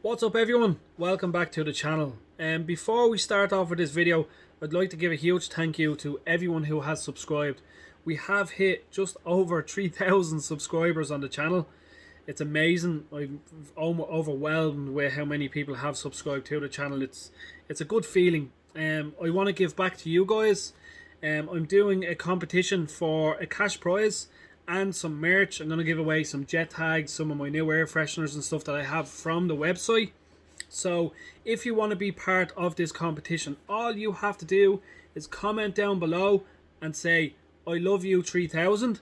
What's up everyone? Welcome back to the channel. Before we start off with this video, I'd like to give a huge thank you to everyone who has subscribed. We have hit just over 3,000 subscribers on the channel. It's amazing. I'm overwhelmed with how many people have subscribed to the channel. It's a good feeling. I want to give back to you guys. I'm doing a competition for a cash prize and some merch. I'm going to give away some jet tags, some of my new air fresheners and stuff that I have from the website. So if you want to be part of this competition, all you have to do is comment down below and say, I love you 3000.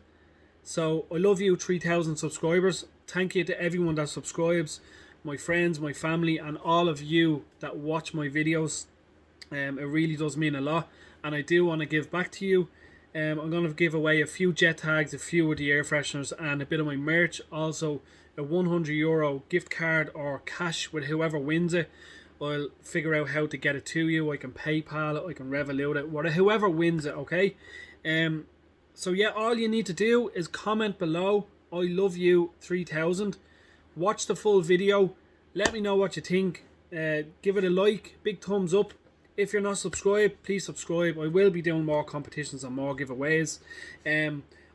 So I love you 3000 subscribers. Thank you to everyone that subscribes, my friends, my family, and all of you that watch my videos. It really does mean a lot, and I do want to give back to you. I'm going to give away a few jet tags, a few of the air fresheners, and a bit of my merch. Also, a €100 gift card or cash with whoever wins it. I'll figure out how to get it to you. I can PayPal it, I can Revolut it, whoever wins it, okay? So yeah, all you need to do is comment below, I love you 3000. Watch the full video. Let me know what you think. Give it a like, big thumbs up. If you're not subscribed, please subscribe. I will be doing more competitions and more giveaways.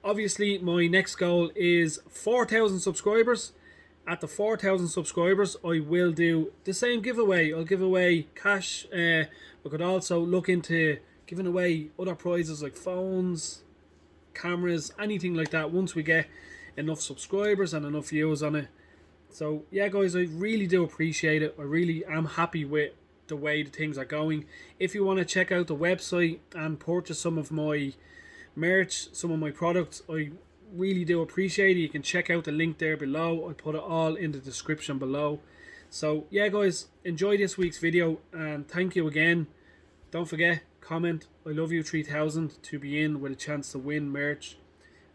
Obviously, my next goal is 4,000 subscribers. At the 4,000 subscribers, I will do the same giveaway. I'll give away cash. I could also look into giving away other prizes like phones, cameras, anything like that once we get enough subscribers and enough views on it. So yeah guys, I really do appreciate it. I really am happy with the way the things are going. If you want to check out the website and purchase some of my merch, some of my products, I really do appreciate it. You can check out the link there below. I put it all in the description below. So yeah guys, enjoy this week's video and thank you again. Don't forget, comment I love you 3000 to be in with a chance to win merch,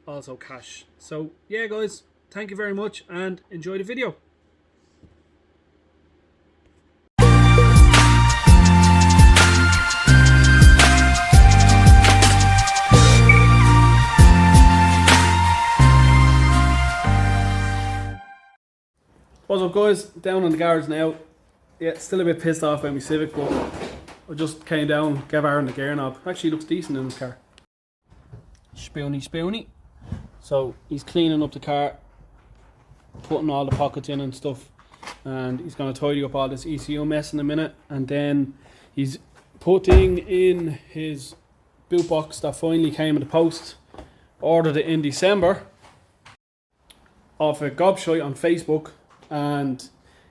also cash. So yeah guys, thank you very much and enjoy the video. What's up guys, down in the garage now. Yeah, still a bit pissed off by my Civic, but I just came down, gave Aaron the gear knob. Actually looks decent in the car. Spoony. So he's cleaning up the car, putting all the pockets in and stuff, and he's going to tidy up all this ECU mess in a minute, and then he's putting in his boot box that finally came in the post. Ordered it in December off a gobshite on Facebook, and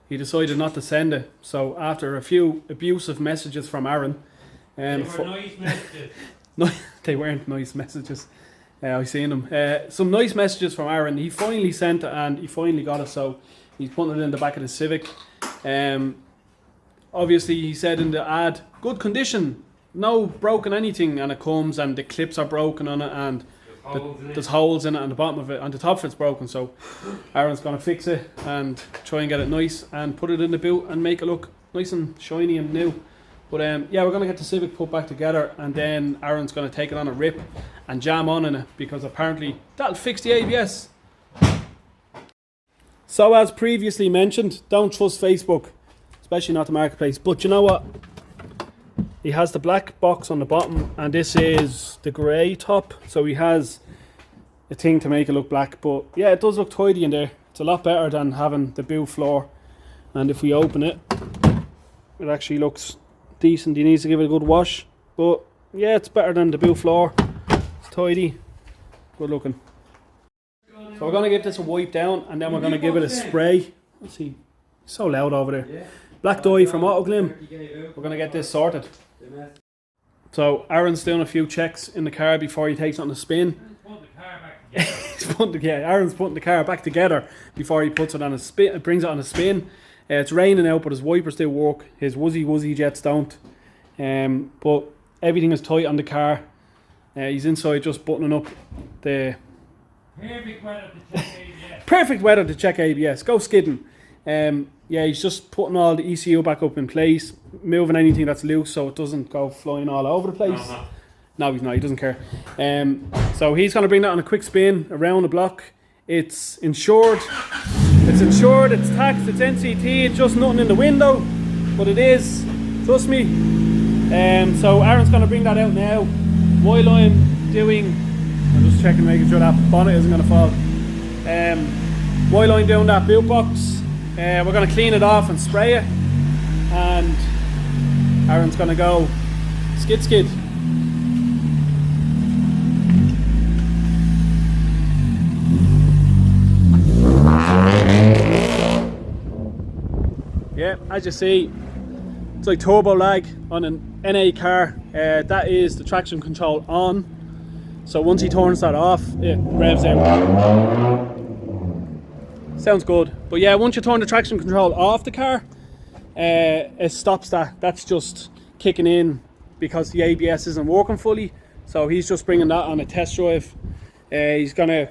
he decided not to send it. So after a few abusive messages from Aaron, they were nice messages. No, they weren't nice messages. I seen them. Some nice messages from Aaron. He finally sent it and he finally got it. So he's putting it in the back of the Civic. Obviously, he said in the ad, good condition, no broken anything, and it comes and the clips are broken on it and there's holes in it on the bottom of it, and the top of it's broken. So Aaron's gonna fix it and try and get it nice and put it in the boot and make it look nice and shiny and new. But yeah, we're gonna get the Civic put back together, and then Aaron's gonna take it on a rip and jam on in it, because apparently that'll fix the ABS. So as previously mentioned, don't trust Facebook, especially not the marketplace. But you know what? He has the black box on the bottom, and this is the grey top. So he has a thing to make it look black. But yeah, it does look tidy in there. It's a lot better than having the boot floor. And if we open it, it actually looks decent. He needs to give it a good wash. But yeah, it's better than the boot floor. It's tidy, good looking. So we're going to give this a wipe down, and then we're going to give it a spray. Let's see, it's so loud over there. Black dye from Autoglim. We're going to get this sorted. So Aaron's doing a few checks in the car before he takes it on a spin. Aaron's putting the car back together before he puts it on a spin. Brings it on a spin. It's raining out, but his wipers still work. His wuzzy jets don't. But everything is tight on the car. He's inside just buttoning up the. Perfect weather to check ABS. Go skidding. Yeah, he's just putting all the ECU back up in place, moving anything that's loose so it doesn't go flying all over the place. No, he's not. He doesn't care. So he's going to bring that on a quick spin around the block. It's insured. It's insured, it's taxed, it's NCT, it's just nothing in the window, but it is, trust me. So Aaron's going to bring that out now while I'm just checking, making sure that bonnet isn't going to fall. While I'm doing that boot box, we're going to clean it off and spray it, and Aaron's going to go skid. Yeah, as you see, it's like turbo lag on an NA car. That is the traction control on. So once he turns that off, it revs out. Sounds good. But yeah, once you turn the traction control off the car, it stops that. That's just kicking in because the ABS isn't working fully. So he's just bringing that on a test drive. He's going to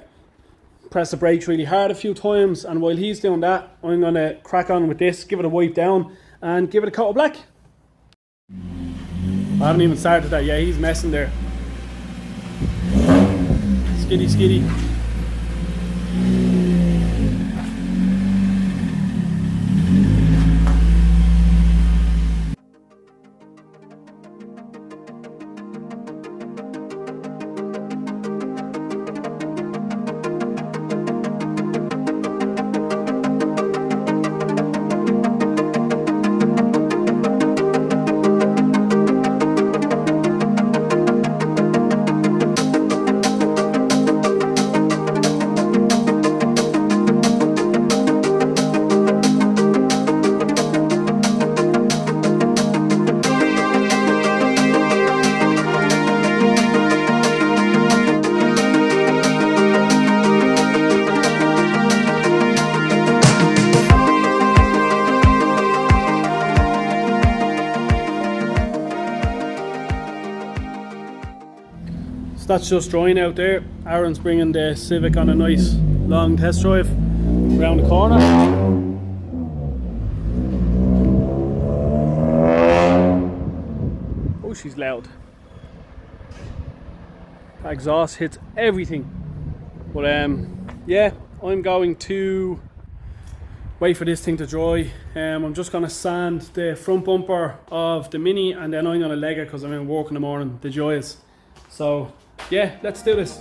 press the brakes really hard a few times, and while he's doing that, I'm going to crack on with this, give it a wipe down and give it a coat of black. I haven't even started that yet, he's messing there. Skiddy. So that's just drying out there. Aaron's bringing the Civic on a nice long test drive around the corner. Oh, she's loud. That exhaust hits everything. But yeah, I'm going to wait for this thing to dry. I'm just going to sand the front bumper of the Mini, and then I'm going to leg it because I'm in work in the morning, the joys. So yeah, let's do this.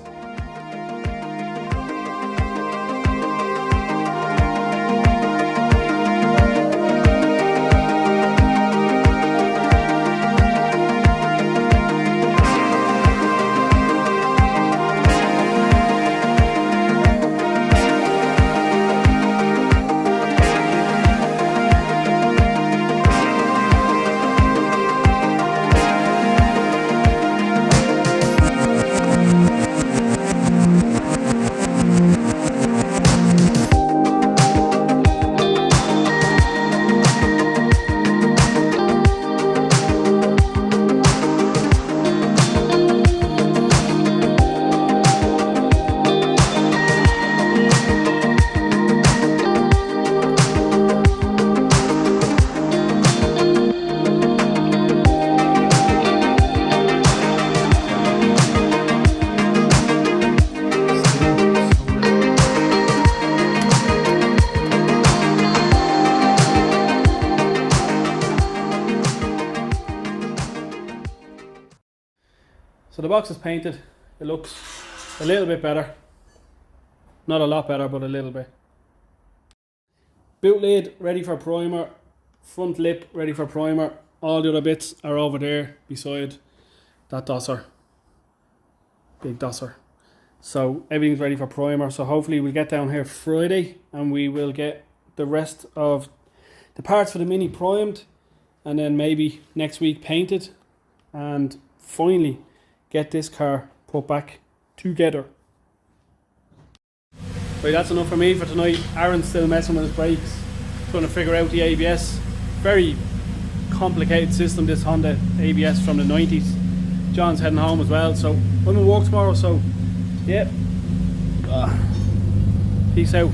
So the box is painted. It looks a little bit better. Not a lot better, but a little bit. Boot lid ready for primer. Front lip ready for primer. All the other bits are over there beside that dosser. Big dosser. So everything's ready for primer. So hopefully we'll get down here Friday and we will get the rest of the parts for the Mini primed, and then maybe next week painted, and finally get this car put back together. Right, that's enough for me for tonight. Aaron's still messing with his brakes, trying to figure out the ABS. Very complicated system, this Honda ABS from the 90s. John's heading home as well, so I'm in work tomorrow, so yeah. Peace out.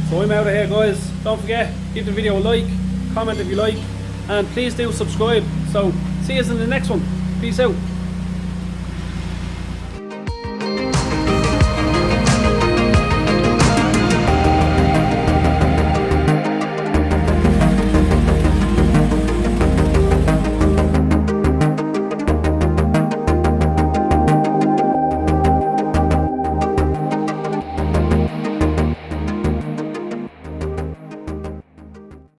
So I'm out of here, guys. Don't forget, give the video a like, comment if you like, and please do subscribe. So see you in the next one. Peace out.